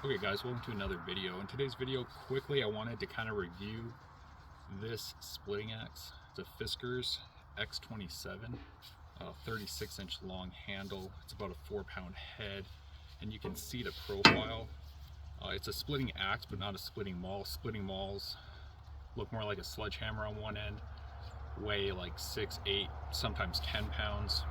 Okay guys, welcome to another video. In today's video, quickly I wanted to kind of review this splitting axe. It's a Fiskers x27, 36-inch long handle. It's about a 4-pound head, and you can see the profile. It's a splitting axe, but not a splitting maul. Splitting mauls look more like a sledgehammer on one end, weigh like 6, 8, sometimes 10 pounds.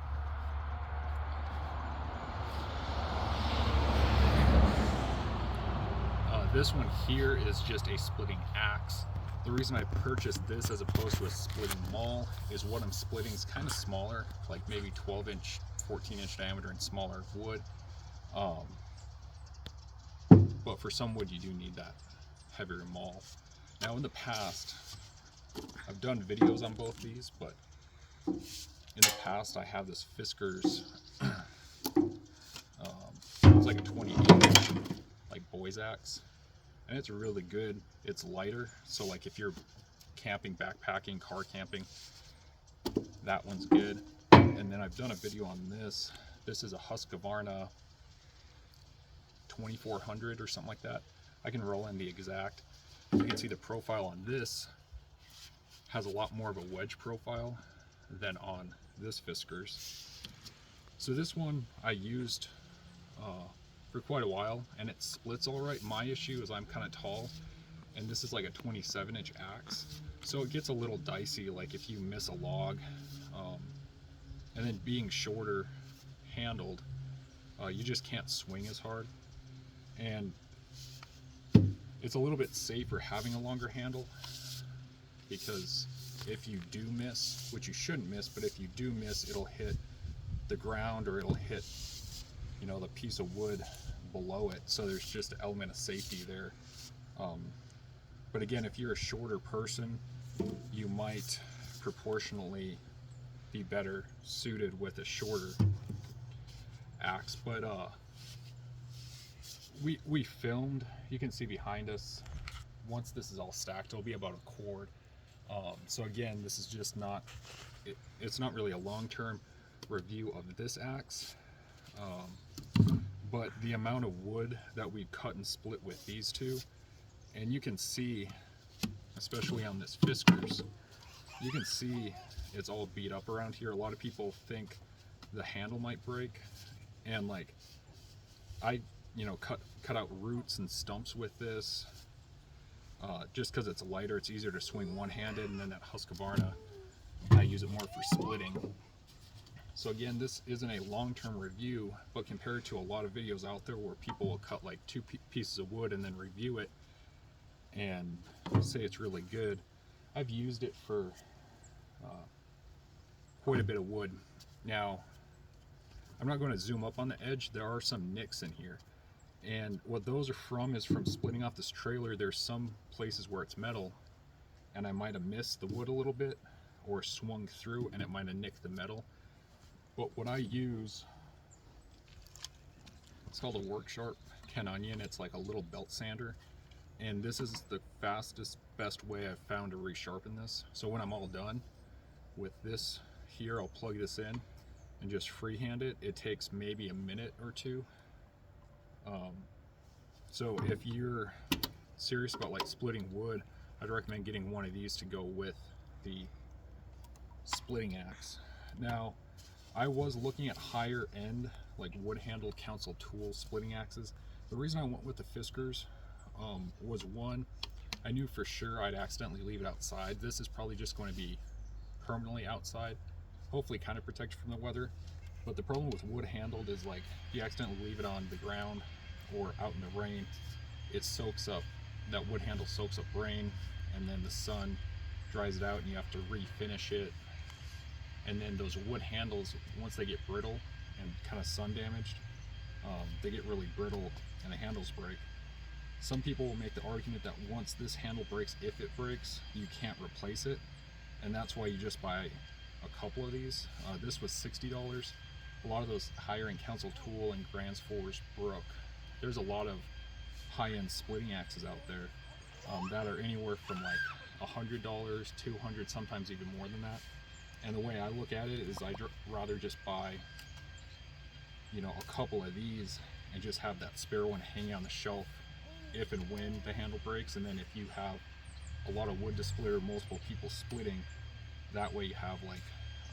This one here is just a splitting axe. The reason I purchased this as opposed to a splitting maul is what I'm splitting is kind of smaller, like maybe 12-inch, 14-inch diameter and smaller wood. But for some wood you do need that heavier maul. Now in the past, I've done videos on both these, but in the past I have this Fiskers, it's like a 28-inch like boy's axe. And it's really good. It's lighter, so like if you're camping, backpacking, car camping, that one's good. And then I've done a video on this. This is a Husqvarna 2400 or something like that. I can roll in the exact. You can see the profile on this has a lot more of a wedge profile than on this Fiskers. So this one I used for quite a while, and it splits all right. My issue is I'm kind of tall, and this is like a 27-inch axe, so it gets a little dicey, like if you miss a log. And then being shorter handled, you just can't swing as hard, and it's a little bit safer having a longer handle, because if you do miss, which you shouldn't miss, but if you do miss, it'll hit the ground or it'll hit, you know, the piece of wood below it, so there's just an element of safety there. But again, if you're a shorter person, you might proportionally be better suited with a shorter axe. But we filmed, you can see behind us, once this is all stacked, it'll be about a cord. So again, this is just not, it's not really a long-term review of this axe. But the amount of wood that we cut and split with these two, and you can see, especially on this Fiskers, you can see it's all beat up around here. A lot of people think the handle might break, and like I, you know, cut out roots and stumps with this, just because it's lighter, it's easier to swing one-handed, and then that Husqvarna, I use it more for splitting. So again, this isn't a long-term review, but compared to a lot of videos out there where people will cut like two pieces of wood and then review it and say it's really good, I've used it for quite a bit of wood. Now, I'm not going to zoom up on the edge. There are some nicks in here, and what those are from is from splitting off this trailer. There's some places where it's metal, and I might have missed the wood a little bit or swung through, and it might have nicked the metal. But what I use, it's called a Work Sharp Ken Onion. It's like a little belt sander, and this is the fastest, best way I've found to resharpen this. So when I'm all done with this here, I'll plug this in and just freehand it. It takes maybe a minute or two. So if you're serious about like splitting wood, I'd recommend getting one of these to go with the splitting axe. Now, I was looking at higher end, like wood handled council tool splitting axes. The reason I went with the Fiskers was, one, I knew for sure I'd accidentally leave it outside. This is probably just going to be permanently outside, hopefully kind of protected from the weather. But the problem with wood handled is, like, if you accidentally leave it on the ground or out in the rain, it soaks up, that wood handle soaks up rain, and then the sun dries it out and you have to refinish it. And then those wood handles, once they get brittle and kind of sun damaged, they get really brittle and the handles break. Some people will make the argument that once this handle breaks, if it breaks, you can't replace it, and that's why you just buy a couple of these. This was $60. A lot of those higher end council tool and Grand Force broke. There's a lot of high-end splitting axes out there that are anywhere from like $100, $200, sometimes even more than that. And the way I look at it is I'd rather just buy, you know, a couple of these and just have that spare one hanging on the shelf if and when the handle breaks. And then if you have a lot of wood to split or multiple people splitting, that way you have like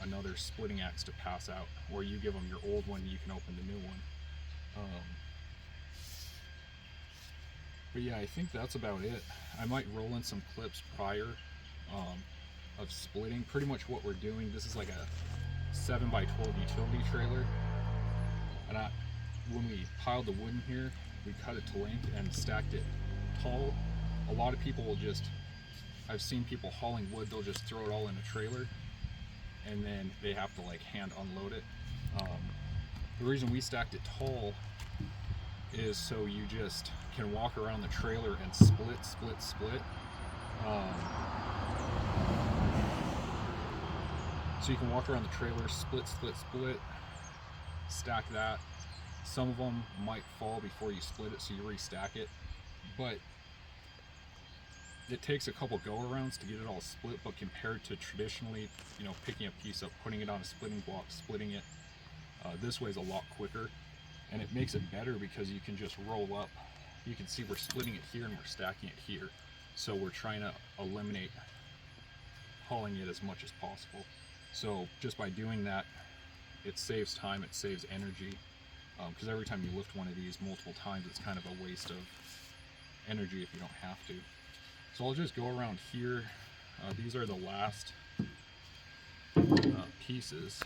another splitting axe to pass out, or you give them your old one, you can open the new one. But yeah, I think that's about it. I might roll in some clips prior of splitting. Pretty much what we're doing, this is like a 7x12 utility trailer, and when we piled the wood in here, we cut it to length and stacked it tall. A lot of people will just, I've seen people hauling wood, they'll just throw it all in a trailer and then they have to like hand unload it. The reason we stacked it tall is so you just can walk around the trailer and split. So you can walk around the trailer, split, stack that. Some of them might fall before you split it, so you restack it. But it takes a couple go-arounds to get it all split, but compared to traditionally, you know, picking a piece up, putting it on a splitting block, splitting it, this way is a lot quicker. And it makes it better because you can just roll up. You can see we're splitting it here and we're stacking it here. So we're trying to eliminate hauling it as much as possible. So just by doing that, it saves time, it saves energy. Because every time you lift one of these multiple times, it's kind of a waste of energy if you don't have to. So I'll just go around here. These are the last pieces.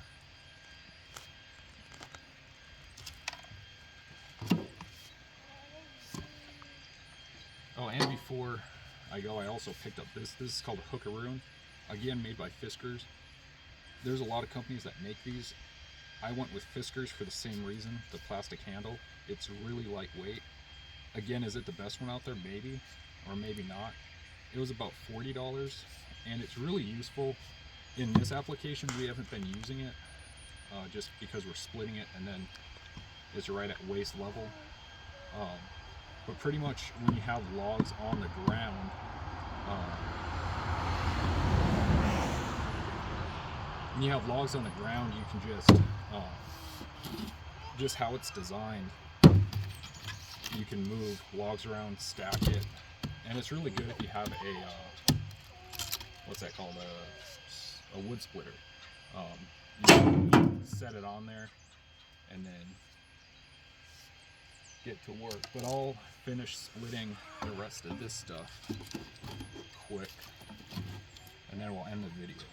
Oh, and before I go, I also picked up this. This is called a hookaroon. Again, made by Fiskers. There's a lot of companies that make these. I went with Fiskers for the same reason, the plastic handle. It's really lightweight. Again, is it the best one out there? Maybe, or maybe not. It was about $40, and it's really useful. In this application, we haven't been using it, just because we're splitting it, and then it's right at waist level. But pretty much when you have logs on the ground, you can just how it's designed, you can move logs around, stack it, and it's really good if you have a what's that called, a wood splitter. You can set it on there and then get to work. But I'll finish splitting the rest of this stuff quick, and then we'll end the video.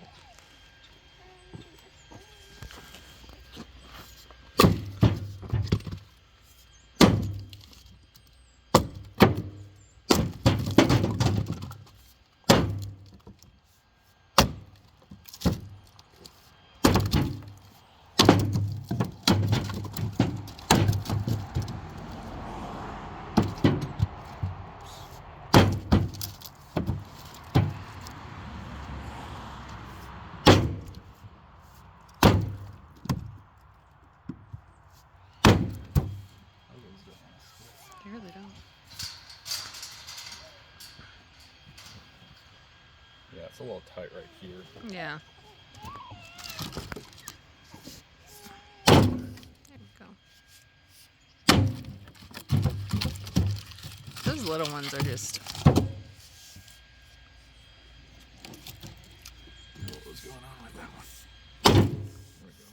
They really don't. Yeah, it's a little tight right here. Yeah. There we go. Those little ones are just... What was going on with that one? There we go.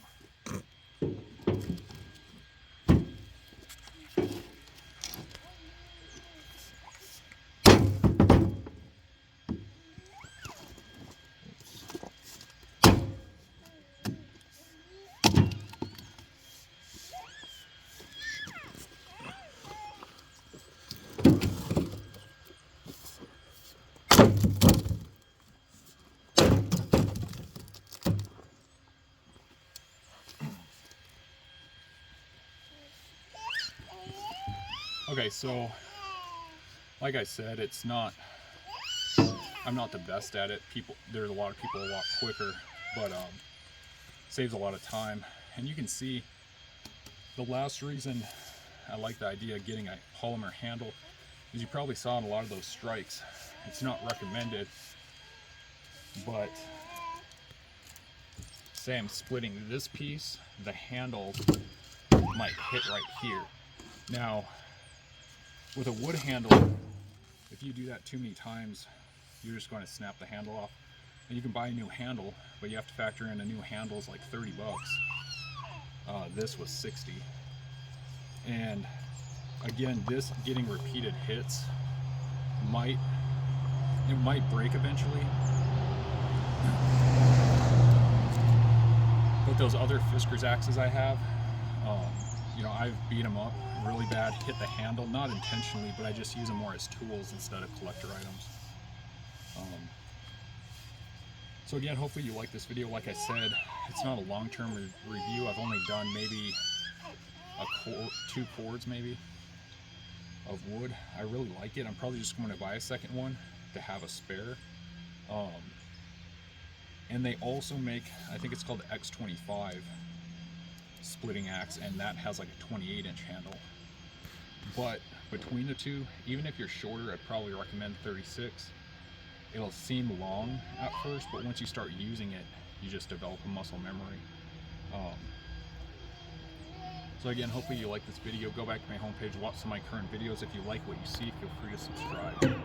Okay, so like I said, I'm not the best at it. There's a lot of people a lot quicker, but saves a lot of time. And you can see the last reason I like the idea of getting a polymer handle is you probably saw in a lot of those strikes. It's not recommended, but say I'm splitting this piece, the handle might hit right here. Now, with a wood handle, if you do that too many times, you're just going to snap the handle off. And you can buy a new handle, but you have to factor in a new handle is like 30 bucks. This was 60. And again, this getting repeated hits might break eventually. But those other Fiskers axes I have, you know, I've beat them up really bad, hit the handle, not intentionally, but I just use them more as tools instead of collector items. So again, hopefully you like this video. Like I said, it's not a long-term review. I've only done maybe two cords maybe of wood. I really like it. I'm probably just going to buy a second one to have a spare. And they also make, I think it's called the x27 splitting axe, and that has like a 28-inch handle. But between the two, even if you're shorter, I'd probably recommend 36. It'll seem long at first, but once you start using it, you just develop a muscle memory. So again, hopefully you like this video. Go back to my homepage, watch some of my current videos. If you like what you see, feel free to subscribe.